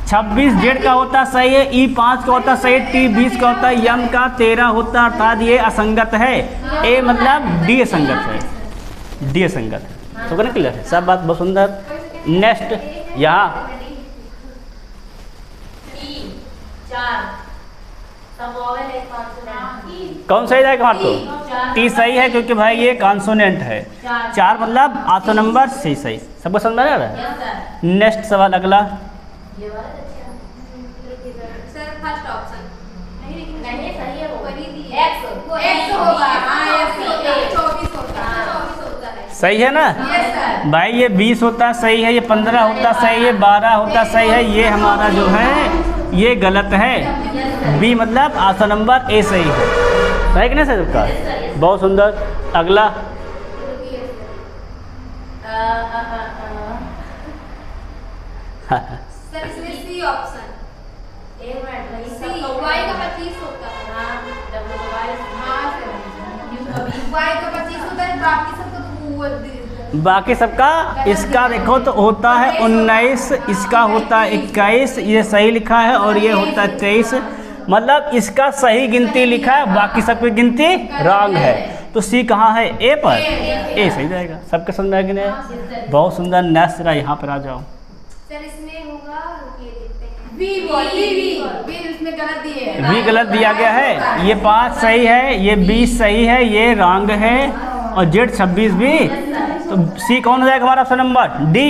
26 जेड का होता सही है, ई 5 का होता सही है, टी 20 का होता है, यम का 13 होता है, अर्थात ये असंगत है। ए मतलब डी असंगत है, डी असंगत है, तो कहना क्लियर है। सब बात बहुत सुंदर। नेक्स्ट यहाँ कौन सही जाएगा हमारे तो? टी सही है क्योंकि भाई ये कॉन्सोनेंट है। 4 मतलब ऑप्शन नंबर सी सही। सबको समझ में आ रहा है? नेक्स्ट सवाल अगला, सही है ना भाई? ये 20 होता सही है, ये 15 होता सही है, 12 होता सही है, ये हमारा जो है ये गलत है। बी मतलब ऑप्शन नंबर ए सही है, सही कि नहीं? सही सबका, बहुत सुंदर। अगला बाकी सबका इसका देखो तो होता है 19, इसका होता है 21, ये सही लिखा है, और ये होता है 23, मतलब इसका सही गिनती लिखा है, बाकी सबकी गिनती रॉन्ग है। तो सी कहाँ है? ए पर। ए सही जाएगा। सबके समझ में आ गया? बहुत सुंदर। नेक्स्ट जरा यहाँ पर आ जाओ। सर इसमें होगा ये देखते हैं वी इसमें गलत दिए हैं। वी गलत दिया गया है। ये 5 सही है, ये 20 सही है, ये रॉन्ग है और जेड 26 भी। तो सी कौन हो जाएगा हमारा ऑप्शन नंबर डी।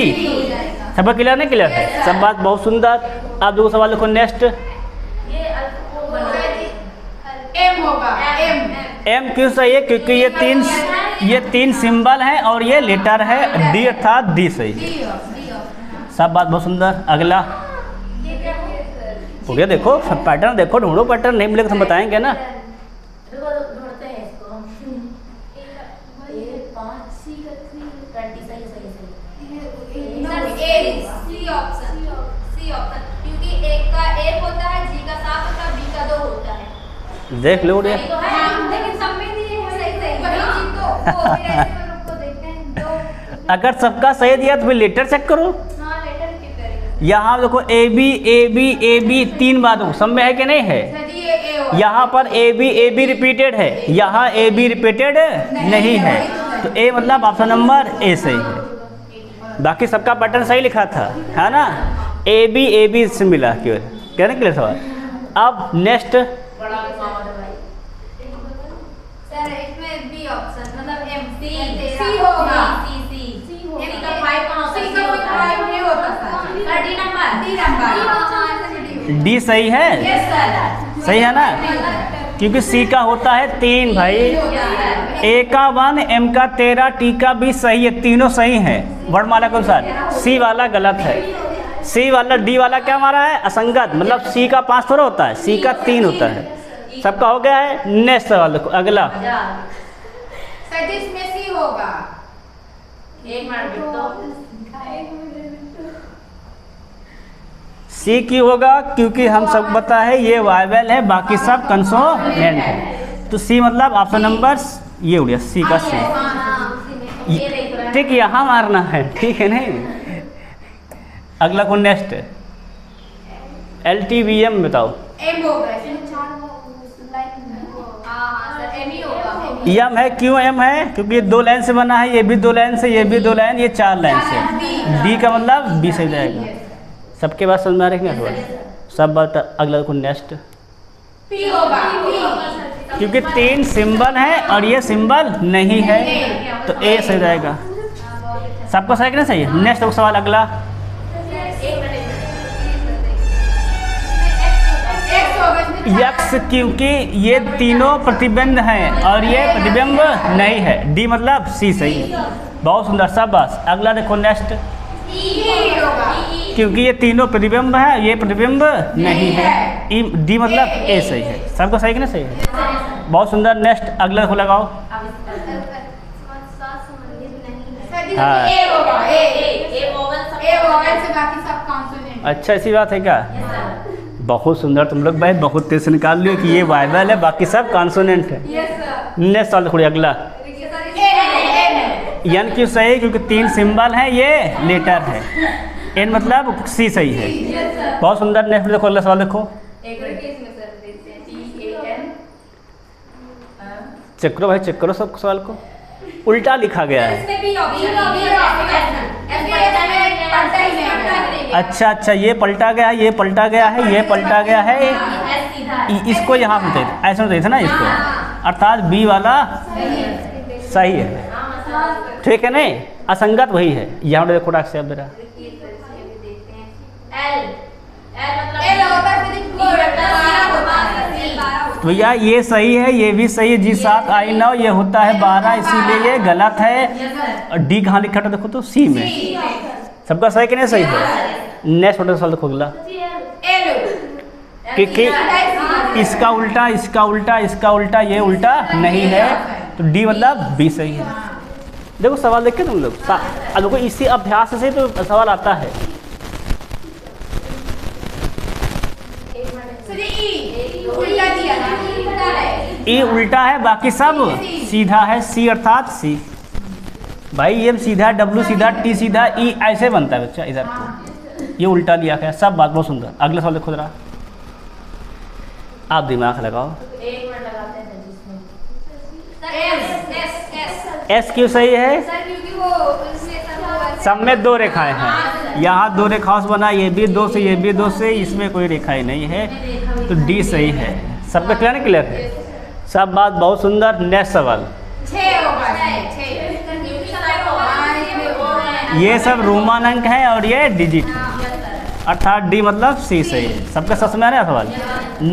सब क्लियर नहीं? क्लियर है सब बात। बहुत सुंदर। आप दो सवाल देखो नेक्स्ट। एम होगा। एम क्यों सही है? क्योंकि ये तीन सिंबल हैं और ये लेटर है। डी अर्थात डी सही। सब बात बहुत सुंदर। अगला हो गया। देखो सब पैटर्न देखो, ढूंढो पैटर्न, नहीं मिलेगा तो हम बताएंगे ना। ढूंढते हैं इसको। ये 5 सी का 3 20 सही सी ऑप्शन क्योंकि एक का 1 होता है, जी का 7 होता है, बी का 2 होता है। देख लो रे। तो है लेकिन सब में दिए हैं सही वही चीज तो वो फिर ऐसे में रुक को देखते हैं दो। अगर सबका सही दिया तो फिर लेटर चेक करो। हां लेटर की करेंगे। यहाँ देखो ए बी 3 बार देखो सब में है कि नहीं है? यहाँ पर ए बी रिपीटेड है, यहाँ ए बी रिपीटेड नहीं है। तो ए मतलब ऑप्शन नंबर ए सही है। बाकी सबका पैटर्न सही लिखा था, है ना? ए बी से मिला क्यों? क्या नहीं क्लियर सवाल? अब नेक्स्ट सर इसमें बी ऑप्शन मतलब एम सी होगा। सी का 5 कहां सी का 5 नहीं होता सर। डी नंबर डी सही है। यस सर सही है ना? क्योंकि सी का होता है 3 भाई। ए का 1, एम का 13, टी का 20 सही है। तीनों सही हैं वर्णमाला के अनुसार। सी वाला गलत है। सी वाला डी वाला क्या हमारा है? असंगत। मतलब सी का 5 थोड़ा होता है, सी का 3 होता है। सबका हो गया है। नेक्स्ट सवाल देखो अगला। सर इसमें सी होगा। एक मिनट तो सी की होगा क्योंकि हम सब पता है ये वाइवल है, बाकी सब कंसोनेंट है। तो सी मतलब ऑप्शन नंबर ये हो गया, सी का सी। ठीक, यहाँ मारना है, ठीक है नहीं? अगला कौन? नेक्स्ट LTVM बताओ। एम होगा। एम है। क्यों एम है? क्योंकि ये 2 लाइन से बना है, ये भी 2 लाइन से, ये भी 2 लाइन, ये 4 लाइन से। डी का मतलब बी सही जाएगा। सबके बाद समझ में आ रही है सब बात। अगला को नेक्स्ट पी होगा। क्योंकि 3 सिंबल है और ये सिंबल नहीं है, तो ए सही जाएगा। सबको सही कि नहीं सही है? नेक्स्ट सवाल अगला। यक्स क्योंकि ये तीनों प्रतिबिंब हैं और ये प्रतिबिंब नहीं है। डी मतलब सी सही है। बहुत सुंदर। सब बस। अगला देखो नेक्स्ट। क्योंकि ये तीनों प्रतिबिंब है, ये प्रतिबिंब नहीं है। ई डी मतलब ए सही है। सबको सही कि नहीं सही है? बहुत सुंदर। नेक्स्ट अगला देखो लगाओ। हाँ। अच्छा ऐसी बात है क्या? बहुत सुंदर। तुम लोग भाई बहुत तेज से निकाल लियो कि ये वाइवल है, बाकी सब कॉन्सोनेंट है। नेक्स्ट सवाल देखो अगला। एन क्यों सही? क्योंकि 3 सिंबल हैं, ये लेटर है। एन मतलब सी सही है। बहुत सुंदर। नेक्स्ट देखो अगला सवाल देखो। चेक करो भाई, चेक करो सब सवाल को। उल्टा लिखा गया है। अच्छा अच्छा, ये पलटा गया है, ये पलटा गया है, ये पलटा गया है। इसको यहाँ से ऐसे होते थे ना इसको, अर्थात बी वाला सही है। ठीक है नहीं? असंगत वही है। यहाँ देखो डॉक्टर साहब जरा। तो भैया ये सही है, ये भी सही है। जी 7 I 9 ये होता है 12, इसीलिए ये गलत है। और डी कहाँ लिखा था देखो तो सी में। सबका सही कि नहीं सही है? नेक्स्ट सवाल देखो अगला। क्योंकि इसका उल्टा, इसका उल्टा, इसका उल्टा, ये उल्टा नहीं है, तो डी मतलब बी सही है। देखो सवाल देख के तुम लोग देखो, इसी अभ्यास से तो सवाल आता है। ई उल्टा है, बाकी सब सीधा है। सी अर्थात सी। भाई ये सीधा, डब्ल्यू सीधा, टी सीधा, ई ऐसे बनता है बच्चा। इधर को ये उल्टा लिया गया। सब बात बहुत सुंदर। अगला सवाल देखो जरा। आप दिमाग लगाओ। एस क्यों सही है? सर क्योंकि वो उसमें सब में 2 रेखाएं हैं, यहाँ 2 रेखाओं से बना, ये भी 2 से, ये भी 2 से, इसमें कोई रेखाएं नहीं है, तो डी सही है। सब पे क्लियर क्लियर है? सब बात बहुत सुंदर। नेक्स्ट सवाल। 6 होगा 6 ये सब रोमान अंक है और ये डिजिट है, अर्थात डी मतलब सी सही है। सबका समझ में आ रहा है सवाल?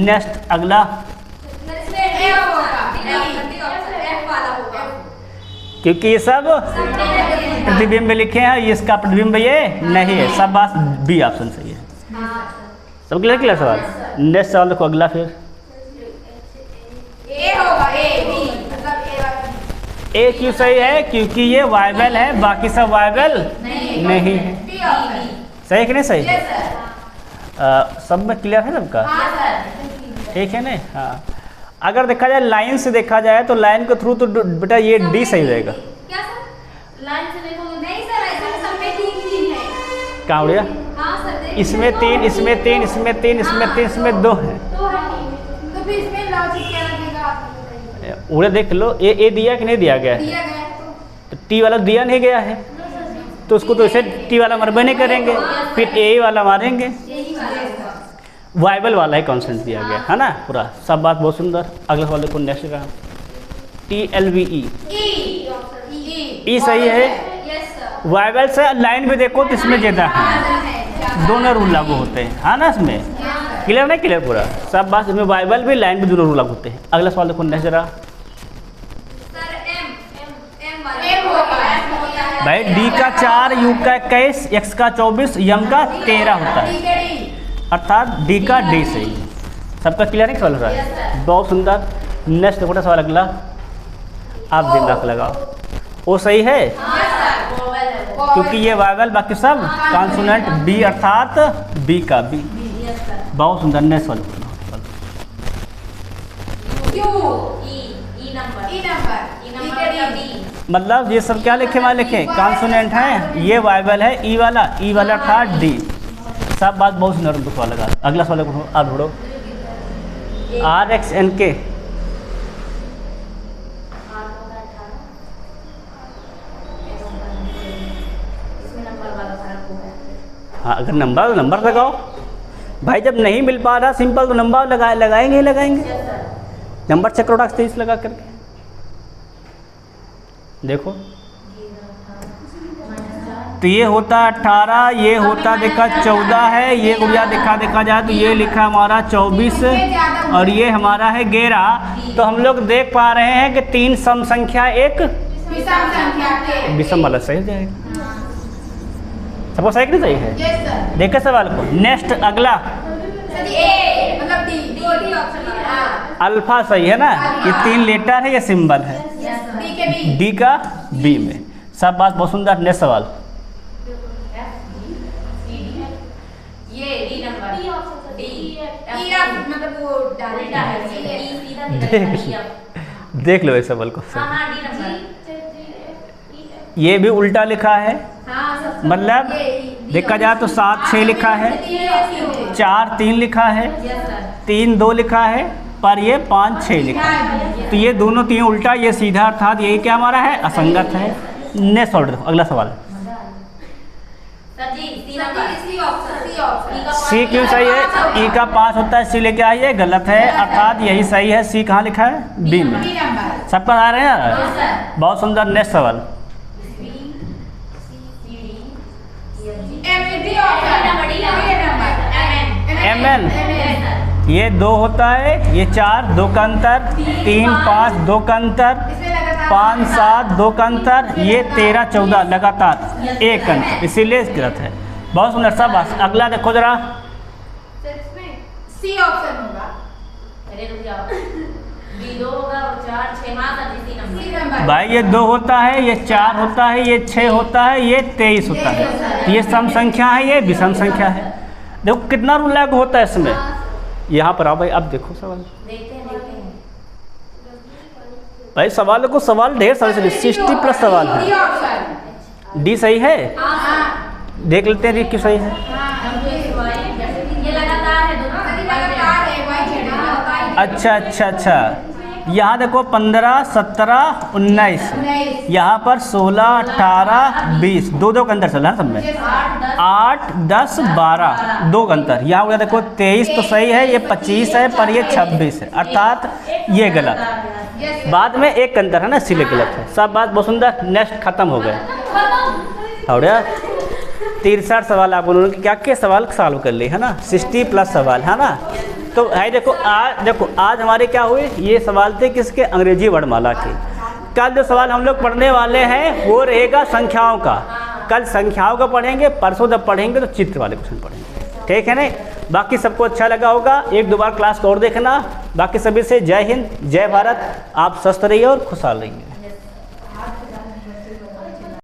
नेक्स्ट अगला, क्योंकि ये सब प्रतिबिंब लिखे हैं, इसका प्रतिबिंब ये नहीं है, सब बात बी ऑप्शन सही है। सब क्लियर क्लियर सवाल? नेक्स्ट सवाल देखो अगला फिर। ए क्यों सही है? क्योंकि ये वाइबल है, बाकी सब वाइबल नहीं है। सही कि नहीं सही है? सब में क्लियर है सबका? ठीक है ना? हाँ, अगर देखा जाए लाइन से देखा जाए तो लाइन के थ्रू तो बेटा ये डी सही रहेगा। क्या सर? लाइन से देखोगे? नहीं सर, ऐसा सब में 3 है। कहाँ उड़िया? हाँ सर, इसमें 3, इसमें 3, इसमें 3, इसमें 3, इसमें 2 है। तो फिर इसमें लॉजिक क्या लगेगा आप बताइए। उड़े देख लो, ए दिया कि नहीं दिया गया है? दिया गया तो टी वाला दिया नहीं गया है, तो उसको तो इसे टी वाला मरबे नहीं करेंगे, फिर ए वाला मारेंगे। यही बात है। वाइबल वाला ही कॉन्सेंट दिया गया है ना पूरा। सब बात बहुत सुंदर। अगला सवाल देखो नेक्स्ट का। TLVE ई सही है। Yes sir. वाइबल से लाइन में देखो तो इसमें ज़्यादा है, दोनों रूल लागू होते हैं, है ना? इसमें क्लियर नहीं क्लियर पूरा? सब बात इसमें वाइबल भी लाइन भी दोनों रूल लागू होते हैं। अगला सवाल देखो नेक्स्ट जरा। सर एम होगा भाई डी का 4, यू का 21, एक्स का 24, यम का 13 होता है, अर्थात डी का डी सही। सबका क्लियर है सवाल हो रहा है? बहुत सुंदर। नेक्स्ट देखो सवाल अगला, आप दिमाग लगाओ। वो सही है क्योंकि ये वाइबल, बाकी सब कॉन्सोनेंट बी, अर्थात बी का बी। बहुत सुंदर। नेक्स्ट सवाल। मतलब ये सब क्या लिखे वहाँ लिखे? कॉन्सोनेंट है। ये वाइबल है, ई वाला अर्थात डी। सब बात बहुत सुंदर सवाल लगा। अगला सवाल देखो, आप ढूंढो। RXNK हाँ, अगर नंबर लगाओ भाई। जब नहीं मिल पा रहा सिंपल तो नंबर लगाएंगे ही लगाएंगे। नंबर चेक करो 23 लगा करके देखो। तो ये होता 18, ये होता देखा 14 है, ये गुड़िया देखा जाए तो ये लिखा हमारा 24 और ये हमारा है 11। तो हम लोग देख पा रहे हैं कि 3 सम संख्या, एक विषम वाला सही हो जाएगा। सबको सही कि नहीं सही है? देखे सवाल को। नेक्स्ट अगला, अल्फा सही है ना? ये 3 लेटर है, ये सिंबल है, डी का बी में। सब बात बहुत सुंदर। नेक्स्ट सवाल। देख लो इस सवाल को। ये भी उल्टा लिखा है, मतलब देखा जाए तो 7 6 लिखा है, 4 3 लिखा है, 3 2 लिखा है, पर ये 5 6 लिखा है। तो ये दोनों 3 उल्टा, ये सीधा, अर्थात यही क्या हमारा है? असंगत है। नेक्स्ट ऑर्डर देखो, अगला सवाल। सी क्यों सही है? ई का 5 होता है, सी लेके आइए, गलत है, अर्थात यही सही है। सी कहाँ लिखा है? बी में। सबका आ रहे हैं यार? बहुत सुंदर। नेक्स्ट सवाल। MN ये 2 होता है, ये 4 2 का अंतर, 3 5 2 का अंतर, 5 7 2 का अंतर, ये 13 14 लगातार 1 अंतर, इसीलिए गलत है। बहुत सुंदर। सब अगला देखो जरा। सी ऑप्शन होगा। भाई ये 2 होता है, ये 4 होता है, ये 6 होता है, ये 23 होता है। ये सम संख्या है, ये विषम संख्या है। देखो कितना रूल लागू होता है इसमें। यहाँ पर आओ भाई, अब देखो सवाल। भाई सवाल को सवाल ढेर सारे 60 प्लस सवाल है। डी सही है? देख लेते हैं क्यों सही है। अच्छा, यहाँ देखो 15, 17, 19, यहाँ पर 16, 18, 20, 2 का अंतर चल रहा है सब में। 8, 10, 12, 2 का अंतर। यहाँ हो देखो 23 तो सही है, ये 25 है, पर ये 26 है, अर्थात ये गलत। बाद में एक अंतर है ना, इसीलिए गलत है। सब बात बहुत सुंदर। नेक्स्ट खत्म हो गए। और 63 सवाल आप उन्होंने क्या क्या सवाल सॉल्व कर लिए है ना, 60 प्लस सवाल है ना। तो भाई देखो आज हमारे क्या हुए, ये सवाल थे किसके, अंग्रेजी वर्णमाला के। कल जो सवाल हम लोग पढ़ने वाले हैं वो रहेगा संख्याओं का। कल संख्याओं का पढ़ेंगे, परसों जब पढ़ेंगे तो चित्र वाले क्वेश्चन पढ़ेंगे, ठीक है ना। बाकी सबको अच्छा लगा होगा, 1-2 बार क्लास को और देखना। बाकी सभी से जय हिंद, जय भारत। आप स्वस्थ रहिए और खुशहाल रहिए।